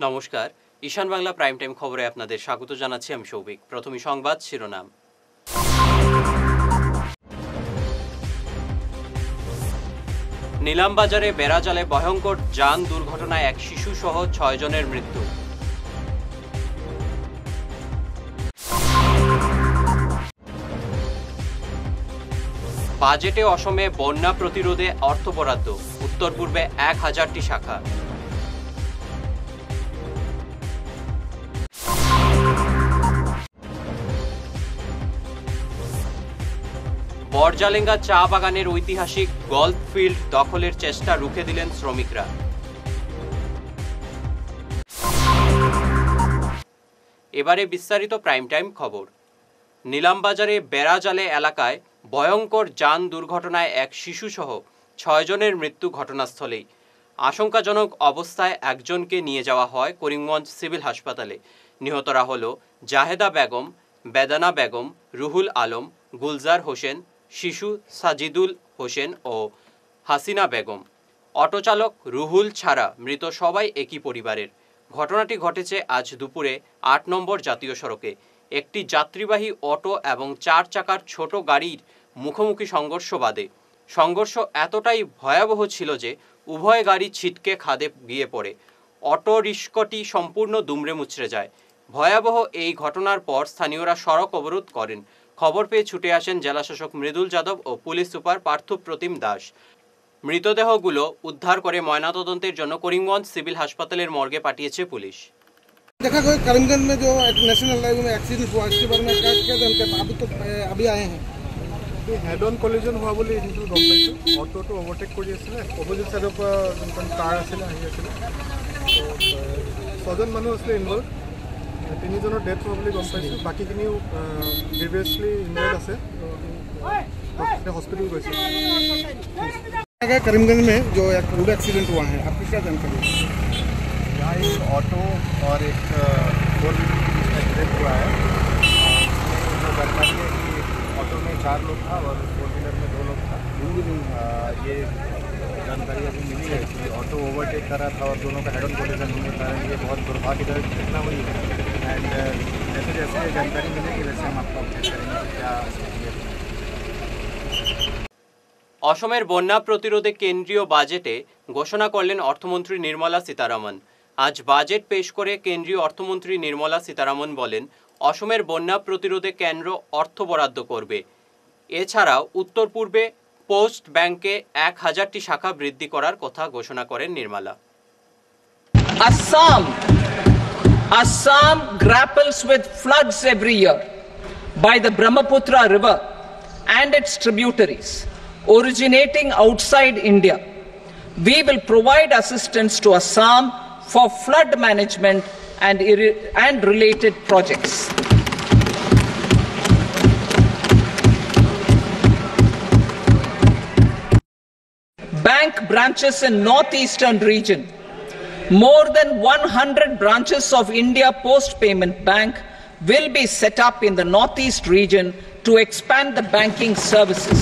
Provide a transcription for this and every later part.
নমস্কার, ঈশান Bangla prime time খবরে আপনাদের স্বাগত জানাচ্ছি আমি সৌভিক। প্রথমে সংবাদ শিরোনাম। নিলামবাজারে বেড়াজালে ভয়ঙ্কর যান দুর্ঘটনায় এক শিশু সহ 6 জনের মৃত্যু। বাজেটে অসমে বন্যা প্রতিরোধে অর্থ বরাদ্দ, উত্তর পূর্বে 1000টি শাখা। বরজালেঙ্গা চা বাগানের ঐতিহাসিক গল্ফ ফিল্ড দখলের চেষ্টা রুখে দিলেন শ্রমিকরা। এবারে বিস্তারিত প্রাইম টাইম খবর। নিলামবাজারে বেড়াজালে এলাকায় ভয়ঙ্কর যান দুর্ঘটনায় এক শিশুসহ 6 জনের মৃত্যু ঘটনাস্থলেই। আশঙ্কাজনক অবস্থায় একজনকে নিয়ে যাওয়া হয় করিমগঞ্জ সিভিল হাসপাতালে। নিহতরা হল জাহেদা বেগম, বেদানা বেগম, রুহুল আলম, গুলজার হোসেন, শিশু সাজিদুল হোসেন ও হাসিনা বেগম। অটোচালক রুহুল ছাড়া মৃত সবাই একই পরিবারের। ঘটনাটি ঘটেছে আজ দুপুরে 8 নম্বর জাতীয় সড়কে। একটি যাত্রীবাহী অটো এবং 4 চাকার ছোট গাড়ির মুখোমুখি সংঘর্ষ বাধে। সংঘর্ষ এতটাই ভয়াবহ ছিল যে উভয় গাড়ি ছিটকে খাদে গিয়ে পড়ে। অটো রিস্কাটি সম্পূর্ণ দুমড়ে মুচড়ে যায়। ভয়াবহ এই ঘটনার পর স্থানীয়রা সড়ক অবরোধ করেন। খবর পেয়ে ছুটে আসেন জেলাশাসক মৃদুল যাদব ও পুলিশ সুপার পার্থ প্রতিম দাস। মৃতদেহগুলো উদ্ধার করে ময়নাতদন্তের জন্য করিমগঞ্জ সিভিল হাসপাতালের মর্গে পাঠিয়েছে পুলিশ। देखा कोई करीमगंज में जो एक नेशनल हाईवे में एक्सीडेंट हुआ, इसके बारे में क्या जानते हैं? अभी आए हैं। हेड ऑन कलिजन हुआ बोली गम पाई। अटो तो ओवरटेक कर अपोजिट साइडर जो कार आছিলে तो 6 মানুহ आছিলে इनवल्व। 3 জনৰ डेथ हुआ बोली गम पाई। बाकीखिनिও ग्रेवियसली इंजर्ड আছে, तो हॉस्पिटल गए। करीमगंज में जो एक रोड एक्सीडेंट हुआ है, आपकी क्या जानकारी है? यहाँ एक ऑटो और एक 4 व्हीलर एक्सीडेंट हुआ है। जो जानकारी है कि ऑटो में 4 लोग था और 4 व्हीलर में 2 लोग था। ये जानकारी अभी मिली है कि ऑटो ओवरटेक कर रहा था और दोनों का हेड ऑन कोलिजन होने के कारण ये बहुत दुर्भाग्यजनक घटना हुई है। एंड जैसे जैसे जानकारी मिलेगी वैसे हम आपको अपडेट करेंगे क्या। অসমের বন্যা প্রতিরোধে কেন্দ্রীয় বাজেটে ঘোষণা করলেন অর্থমন্ত্রী নির্মলা সীতারামন। আজ বাজেট পেশ করে কেন্দ্রীয় অর্থমন্ত্রী নির্মলা সীতারামন বলেন, অসমের বন্যা প্রতিরোধে কেন্দ্র অর্থ বরাদ্দ করবে। এছাড়াও উত্তর পূর্বে পোস্ট ব্যাংকে 1000টি শাখা বৃদ্ধি করার কথা ঘোষণা করেন Nirmala. Assam grapples with floods every year by the Brahmaputra river and its tributaries originating outside India. We will provide assistance to Assam for flood management and related projects. Bank branches in northeastern region. More than 100 branches of India Post Payment Bank will be set up in the northeast region to expand the banking services.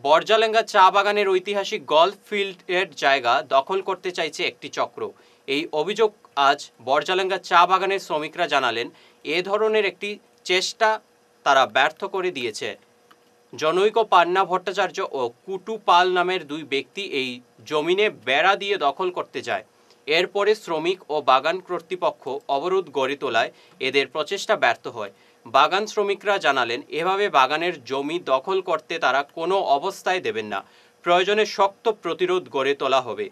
Borjalenga চা বাগানের ঐতিহাসিক golf ফিল্ডের জায়গা দখল করতে চাইছে একটি চক্র। এই অভিযোগ আজ বরজালেঙ্গা চা বাগানের শ্রমিকরা জানালেন। এ ধরনের একটি চেষ্টা তারা ব্যর্থ করে দিয়েছে। জনৈক পান্না ভট্টাচার্য ও কুটু পাল নামের 2 ব্যক্তি এই জমিনে বেড়া দিয়ে দখল করতে যায়। এরপরে শ্রমিক ও বাগান কর্তৃপক্ষ অবরোধ গড়ে তোলায় এদের প্রচেষ্টা ব্যর্থ হয়। বাগান শ্রমিকরা জানালেন, এভাবে বাগানের জমি দখল করতে তারা কোনো অবস্থায় দেবেন না। প্রয়োজনে শক্ত প্রতিরোধ গড়ে তোলা হবে।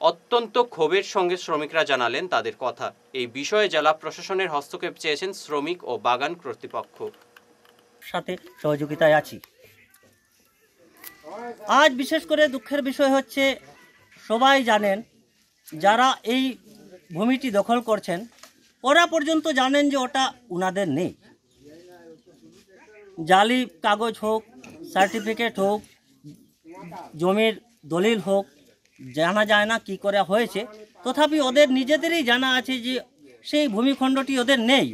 অত্যন্ত ক্ষোভের সঙ্গে শ্রমিকরা জানালেন তাদের কথা। এই বিষয়ে জেলা প্রশাসনের হস্তক্ষেপ চেয়েছেন শ্রমিক ও বাগান কর্তৃপক্ষ। সাথে সহযোগিতায় আছি। আজ বিশেষ করে দুঃখের বিষয় হচ্ছে, সবাই জানেন যারা এই ভূমিটি দখল করছেন ওরা পর্যন্ত জানেন যে ওটা উনাদের নেই। জালি কাগজ হোক, সার্টিফিকেট হোক, জমির দলিল হোক, জানা যায় না কি করে হয়েছে। তথাপি ওদের নিজেদেরই জানা আছে যে সেই ভূমিখণ্ডটি ওদের নেই।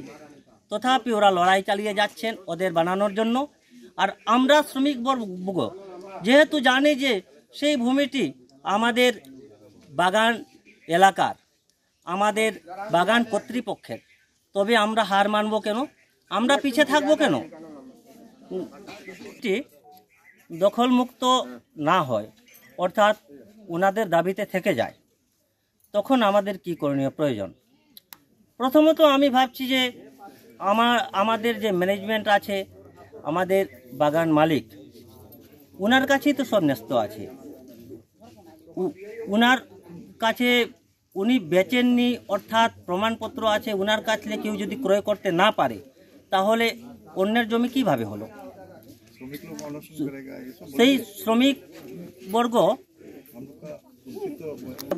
তথাপি ওরা লড়াই চালিয়ে যাচ্ছেন ওদের বানানোর জন্য। আর আমরা শ্রমিক বর্গ যেহেতু জানি যে সেই ভূমিটি আমাদের বাগান এলাকার, আমাদের বাগান কর্তৃপক্ষের, তবে আমরা হার মানব কেন? আমরা পিছে থাকবো কেন? দখলমুক্ত না হয়, অর্থাৎ ওনাদের দাবিতে থেকে যায়, তখন আমাদের কি করণীয় প্রয়োজন? প্রথমত আমি ভাবছি যে আমাদের যে ম্যানেজমেন্ট আছে, আমাদের বাগান মালিক, ওনার কাছেই তো সব ন্যস্ত আছে। ওনার কাছে উনি বেচেননি, অর্থাৎ প্রমাণপত্র আছে ওনার কাছে, কেউ যদি ক্রয় করতে না পারে তাহলে অন্যের জমি কিভাবে হলো? সেই শ্রমিক বর্গ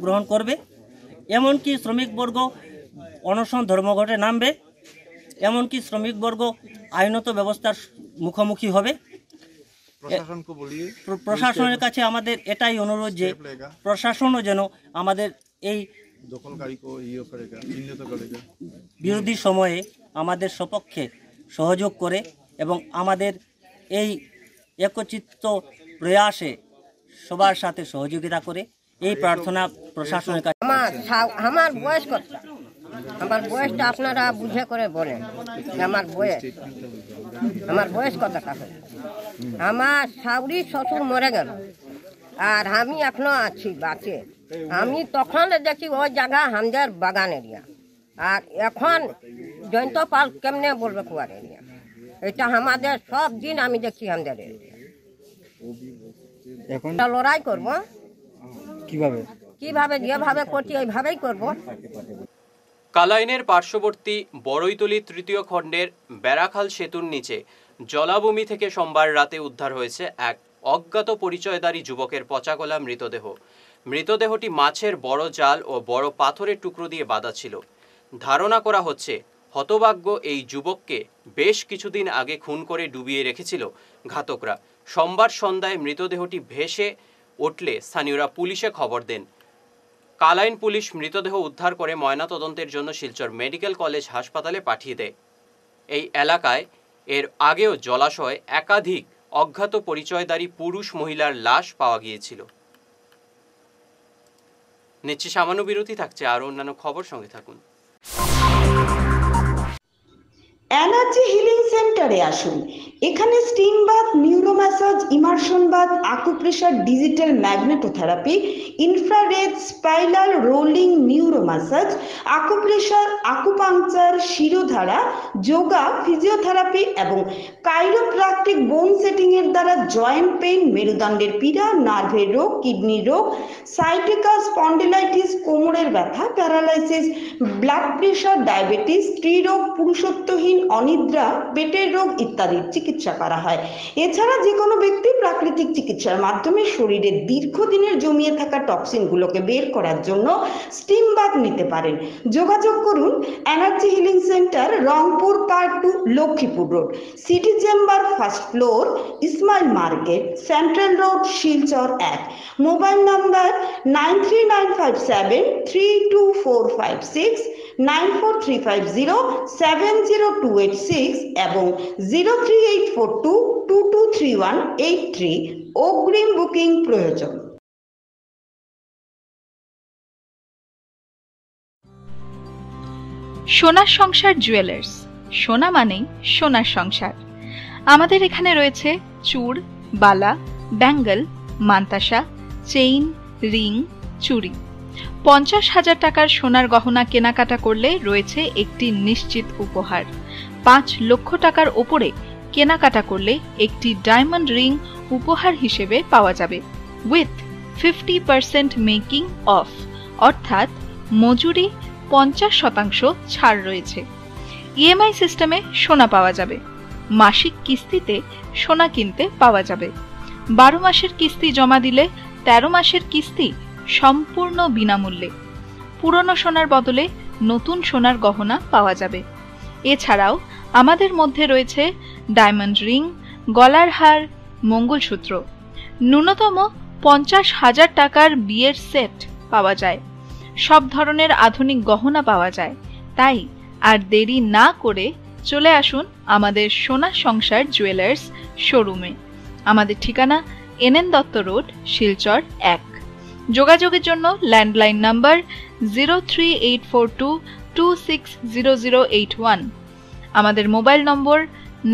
গ্রহণ করবে, এমনকি শ্রমিক বর্গ অনশন ধর্মঘটে নামবে, এমনকি শ্রমিক বর্গ আইনত ব্যবস্থার মুখোমুখি হবে। প্রশাসনের কাছে আমাদের এটাই অনুরোধ যে প্রশাসনও যেন আমাদের এই বিরোধী সময়ে আমাদের সপক্ষে সহযোগ করে এবং আমাদের এই একচিত্ত প্রয়াসে সবার সাথে সহযোগিতা করে, এই প্রার্থনা প্রশাসনের কাছে। আমার বয়স কত? আমার বয়সটা আপনারা বুঝে করে বলেন। আমার বয়স কতটা হয়েছে? আমার শাশুড়ি শ্বশুর মরে গেল, আর আমি এখনো আছি বাঁচে। আমি তখন দেখি ওই জায়গা আমাদের বাগান এরিয়া, আর এখন জয়ন্ত পাল কেমনে বলবে কুয়ার এরিয়া? এটা আমাদের সব দিন আমি দেখছি আমাদের এরিয়া। এখন লড়াই করবো কিভাবে যেভাবে করছি ওইভাবেই করবো। কালাইনের পার্শ্ববর্তী বড়ইতলী তৃতীয় খণ্ডের বেড়াখাল সেতুর নিচে জলাভূমি থেকে সোমবার রাতে উদ্ধার হয়েছে এক অজ্ঞাত পরিচয়ধারী যুবকের পচাগলা মৃতদেহ। মৃতদেহটি মাছের বড় জাল ও বড় পাথরের টুকরো দিয়ে বাঁধা ছিল। ধারণা করা হচ্ছে হতভাগ্য এই যুবককে বেশ কিছুদিন আগে খুন করে ডুবিয়ে রেখেছিল ঘাতকরা। সোমবার সন্ধ্যায় মৃতদেহটি ভেসে উঠলে স্থানীয়রা পুলিশে খবর দেন। কালাইন পুলিশ মৃতদেহ উদ্ধার করে ময়নাতদন্তের জন্য শিলচর মেডিকেল কলেজ হাসপাতালে পাঠিয়ে দেয়। এই এলাকায় এর আগেও জলাশয়ে একাধিক অজ্ঞাত পরিচয়ধারী পুরুষ মহিলার লাশ পাওয়া গিয়েছিল। নিচ্ছে সামান্য বিরতি, থাকছে আরও অন্যান্য খবর, সঙ্গে থাকুন। এনার্জি হিলিং সেন্টারে আসুন। এখানে steam bath, neuro massage, immersion bath, acupressure, digital magnetotherapy, infrared, spiral, rolling, neuro massage, acupressure, acupuncture, shirodhara, yoga, physiotherapy এবং কাইরোপ্র্যাকটিক বোন সেটিং এর দ্বারা জয়েন্ট পেইন, মেরুদণ্ডের পীড়া, নার্ভের রোগ, কিডনি রোগ, সাইটিকা, স্পন্ডিলাইটিস, কোমরের ব্যথা, প্যারালাইসিস, ব্লাড প্রেশার, ডায়াবেটিস, স্ত্রীরোগ, পুরুষত্বহীন, অনিদ্রা, পেটের রোগ ইত্যাদির চিকিৎসা করা হয়। এছাড়া যে কোনো ব্যক্তি প্রাকৃতিক চিকিৎসার মাধ্যমে শরীরে দীর্ঘদিনের জমিয়ে থাকা টক্সিনগুলোকে বের করার জন্য স্টিম বাথ নিতে পারেন। যোগাযোগ করুন energy healing centre, Rangpur part 2, Lakshmipur road, city chamber, first floor, Ismail market, central road, Silchar 1। Mobile number 9395732456, 9435070286 এবং 03842223183। অগ্রিম বুকিং প্রয়োজন। সোনার সংসার জুয়েলার্স, সোনা মানেই সোনার সংসার। আমাদের এখানে রয়েছে চূড়, বালা, ব্যাঙ্গল, মান্তাসা, চেইন, রিং, চুড়ি। 50,000 টাকার সোনার গহনা কেনাকাটা করলে রয়েছে একটি নিশ্চিত উপহার। 5 লক্ষ টাকার ওপরে কেনাকাটা করলে একটি ডায়মন্ড রিং উপহার হিসেবে পাওয়া যাবে, উইথ 50% মেকিং অফ, অর্থাৎ মজুরি 50% ছাড় রয়েছে। ইএমআই সিস্টেমে সোনা পাওয়া যাবে। মাসিক কিস্তিতে সোনা কিনতে পাওয়া যাবে। 12 মাসের কিস্তি জমা দিলে 13 মাসের কিস্তি সম্পূর্ণ বিনামূল্যে। পুরনো সোনার বদলে নতুন সোনার গহনা পাওয়া যাবে। এছাড়াও আমাদের মধ্যে রয়েছে ডায়মন্ড রিং, গলার হার, মঙ্গলসূত্র। ন্যূনতম 50,000 টাকার বিয়ের সেট পাওয়া যায়। সব ধরনের আধুনিক গহনা পাওয়া যায়। তাই আর দেরি না করে চলে আসুন আমাদের সোনা সংসার জুয়েলার্স শোরুমে। আমাদের ঠিকানা NN দত্ত রোড, শিলচর 1। যোগাযোগের জন্য ল্যান্ডলাইন নাম্বার 03842260081, আমাদের মোবাইল নম্বর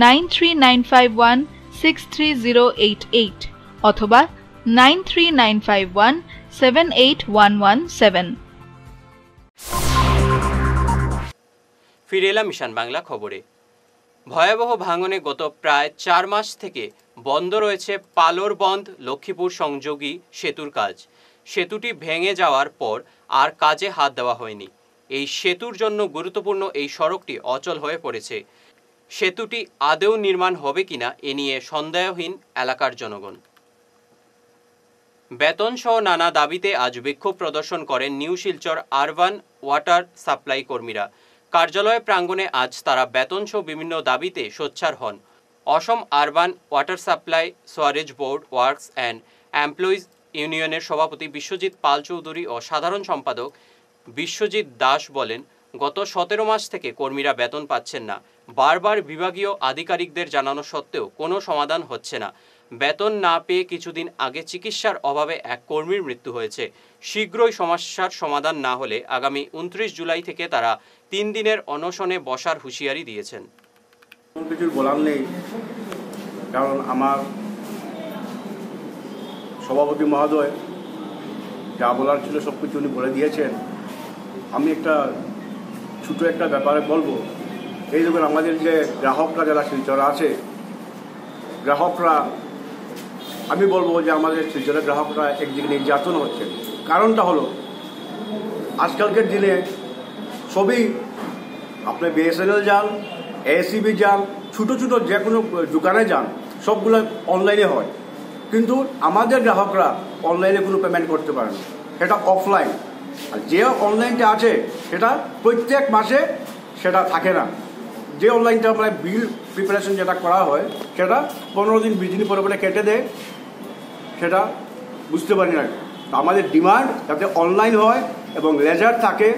9395163088 অথবা 9395178117। ফিরে এলাম ঈশান বাংলা খবরে। ভয়াবহ ভাঙনে গত প্রায় 4 মাস থেকে বন্ধ রয়েছে পালোরবন্ধ লক্ষ্মীপুর সংযোগী সেতুর কাজ। সেতুটি ভেঙে যাওয়ার পর আর কাজে হাত দেওয়া হয়নি। এই সেতুর জন্য গুরুত্বপূর্ণ এই সড়কটি অচল হয়ে পড়েছে। সেতুটি আদৌ নির্মাণ হবে কিনা এ নিয়ে সন্দেহহীন এলাকার জনগণ। বেতন সহ নানা দাবিতে আজ বিক্ষোভ প্রদর্শন করেন new Silchar urban water supply কর্মীরা। কার্যালয় প্রাঙ্গণে আজ তারা বেতন সহ বিভিন্ন দাবিতে সোচ্চার হন। Assam urban water supply sewerage board works and employees ইউনিয়নের সভাপতি বিশ্বজিৎ পাল চৌধুরী ও সাধারণ সম্পাদক বিশ্বজিৎ দাস বলেন, গত 17 মাস থেকে কর্মীরা বেতন পাচ্ছেন না। বারবার বিভাগীয় আধিকারিকদের জানানো সত্ত্বেও কোনো সমাধান হচ্ছে না। বেতন না পেয়ে কিছুদিন আগে চিকিৎসার অভাবে এক কর্মীর মৃত্যু হয়েছে। শীঘ্রই সমস্যার সমাধান না হলে আগামী 29 জুলাই থেকে তারা 3 দিনের অনশনে বসার হুঁশিয়ারি দিয়েছেন। কিছু বলার নেই, কারণ আমার সভাপতি মহোদয় যা বলার ছিল সব কিছু উনি বলে দিয়েছেন। আমি ছোটো একটা ব্যাপারে বলবো। এই দেখুন, আমাদের যে গ্রাহকরা যারা শিলচরে আছে, গ্রাহকরা, আমি বলবো যে আমাদের শিলচরের গ্রাহকরা একদিকে নির্যাতন হচ্ছে। কারণটা হলো আজকালকার দিনে সবই আপনি বিএসএনএল যান, এসিবি যান, ছোটো ছোটো যে কোনো দোকানে যান, সবগুলো অনলাইনে হয়। কিন্তু আমাদের গ্রাহকরা অনলাইনে কোনো পেমেন্ট করতে পারে না, সেটা অফলাইন। আর যে অনলাইনটা আছে সেটা প্রত্যেক মাসে সেটা থাকে না। যে অনলাইনটা মানে বিল প্রিপারেশন যেটা করা হয় সেটা 15 দিন 20 দিন পরে পরে কেটে দেয়, সেটা বুঝতে পারি না। আমাদের ডিমান্ড যাতে অনলাইন হয় এবং লেজার থাকে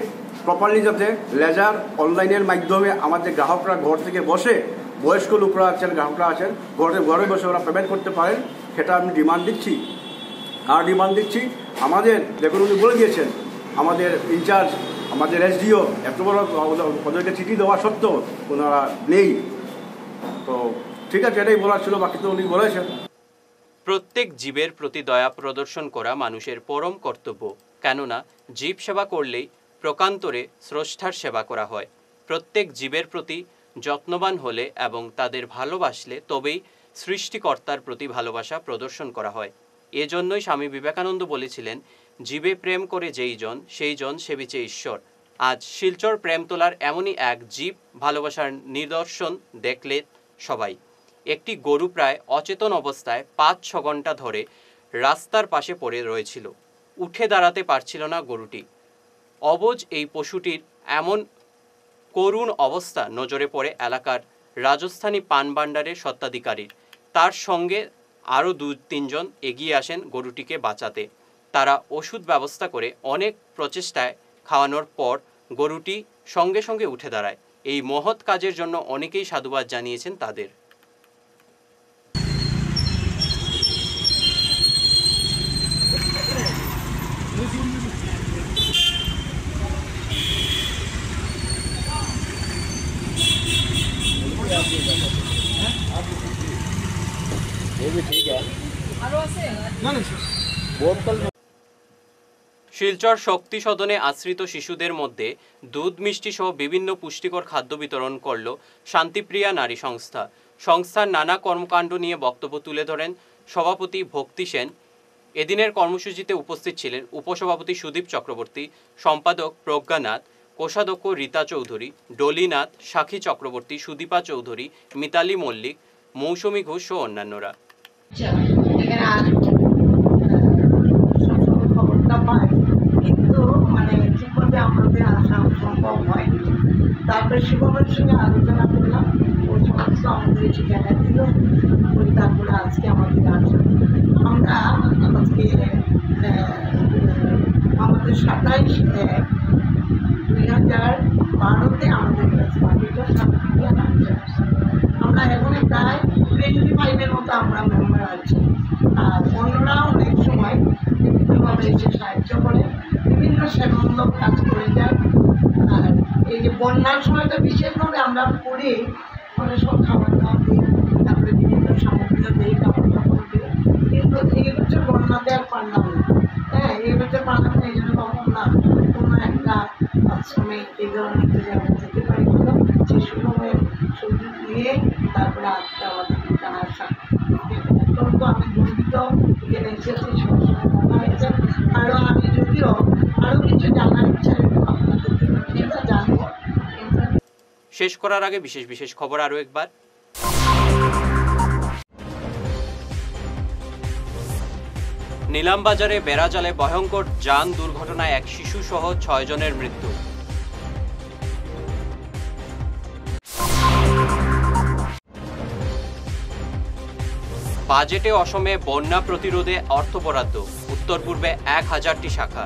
প্রপারলি, যাতে লেজার অনলাইনের মাধ্যমে আমাদের গ্রাহকরা ঘর থেকে বসে, বয়স্ক লোকরা আছেন, গ্রাহকরা আছেন, ঘরে বসে ওরা পেমেন্ট করতে পারেন, সেটা আমি ডিমান্ড দিচ্ছি। আর ডিমান্ড দিচ্ছি আমাদের, দেখুন উনি বলে দিয়েছেন, আমাদের ইনচার্জ, আমাদের এসডিও এত বড় ওদেরকে চিঠি দেওয়া সত্ত্বেও ওনারা নেই। তো ঠিক আছে, এটাই বলার ছিল, বাকি তো উনি বলেছেন। প্রত্যেক জীবের প্রতি দয়া প্রদর্শন করা মানুষের পরম কর্তব্য, কেননা জীব সেবা করলেই প্রকান্তরে স্রষ্টার সেবা করা হয়। প্রত্যেক জীবের প্রতি যত্নবান হলে এবং তাদের ভালোবাসলে তবেই সৃষ্টিকর্তার প্রতি ভালোবাসা প্রদর্শন করা হয়। এজন্যই স্বামী বিবেকানন্দ বলেছিলেন, জীবে প্রেম করে যেই জন সেই জন সেবিছে ঈশ্বর। আজ শিলচর প্রেমতলার এমনই এক জীব ভালোবাসার নিদর্শন দেখলে সবাই। একটি গরু প্রায় অচেতন অবস্থায় 5-6 ঘন্টা ধরে রাস্তার পাশে পড়ে রয়েছিল। উঠে দাঁড়াতে পারছিল না গরুটি। অবুঝ এই পশুটির এমন করুণ অবস্থা নজরে পড়ে এলাকার রাজস্থানী পান ভাণ্ডারের স্বত্বাধিকারীর। তার সঙ্গে আরও 2-3 জন এগিয়ে আসেন গরুটিকে বাঁচাতে। তারা ওষুধ ব্যবস্থা করে অনেক প্রচেষ্টায় খাওয়ানোর পর গরুটি সঙ্গে সঙ্গে উঠে দাঁড়ায়। এই মহৎ কাজের জন্য অনেকেই সাধুবাদ জানিয়েছেন তাদের। শিলচর শক্তি সদনে আশ্রিত শিশুদের মধ্যে দুধ মিষ্টি সহ বিভিন্ন পুষ্টিকর খাদ্য বিতরণ করল শান্তিপ্রিয়া নারী সংস্থা। সংস্থার নানা কর্মকাণ্ড নিয়ে বক্তব্য তুলে ধরেন সভাপতি ভক্তি সেন। এদিনের কর্মসূচিতে উপস্থিত ছিলেন উপসভাপতি সুদীপ চক্রবর্তী, সম্পাদক প্রজ্ঞানাথ, কোষাধ্যক্ষ রীতা চৌধুরী, ডলিনাথ, সাক্ষী চক্রবর্তী, সুদীপা চৌধুরী, মিতালি মল্লিক, মৌসুমী ঘোষ ও অন্যান্যরা। কিন্তু মানে ঠিকভাবে আমাদের আসা সম্ভব হয়নি। তারপরে শিবমের সঙ্গে আলোচনা করলাম, ওই সমস্ত আমাদের ঠিকানা দিল, ওই তারপরে আজকে আমাদের আসা। আমরা আজকে আমাদের 27/1/2012 আমাদের কাছে আমরা এখন তাই 25-এর মতো আমরা মেম্বার আছি। আর অন্যরা অনেক সময় বিভিন্নভাবে এসে সাহায্য করে, বিভিন্ন সেবামূলক কাজ করে যায়। আর এই যে বন্যার সময় তো বিশেষভাবে আমরা করি, মানে সব খাবার দাবার দিই, তারপরে বিভিন্ন সামগ্রীও দিই, কাপড় টাপড় দিই। কিন্তু এই হচ্ছে বন্যাতে আর পারলাম না। হ্যাঁ, এই হচ্ছে পারলাম না, এই জন্য ভাবলাম না কোনো একটা আশ্রমে এই ধরনের যদি আমরা যেতে পারি, হলো সেই সময়ের সুযোগ নিয়ে তারপরে আজকে আমাদের এখানে আসা। অত্যন্ত আমি গর্বিত এখানে এসেছি, সবসময় মনে হয়েছে। আরও আমি যদিও আরও কিছু জানার ইচ্ছা আপনাদের সেটা জানবো। শেষ করার আগে বিশেষ বিশেষ খবর আরও একবার। নিলামবাজারে বেড়াজালে ভয়ঙ্কর যান দুর্ঘটনায় এক শিশু সহ 6 জনের মৃত্যু। বাজেটে অসমে বন্যা প্রতিরোধে অর্থ বরাদ্দ, উত্তর পূর্বে 1000টি শাখা।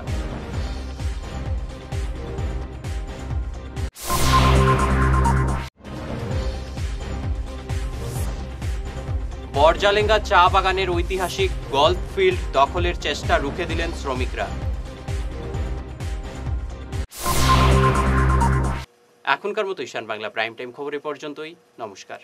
বরজালেঙ্গা চা বাগানের ঐতিহাসিক গল্ফ ফিল্ড দখলের চেষ্টা রুখে দিলেন শ্রমিকরা। এখনকার মতো ঈশান বাংলা প্রাইম টাইম খবর এ পর্যন্তই। নমস্কার।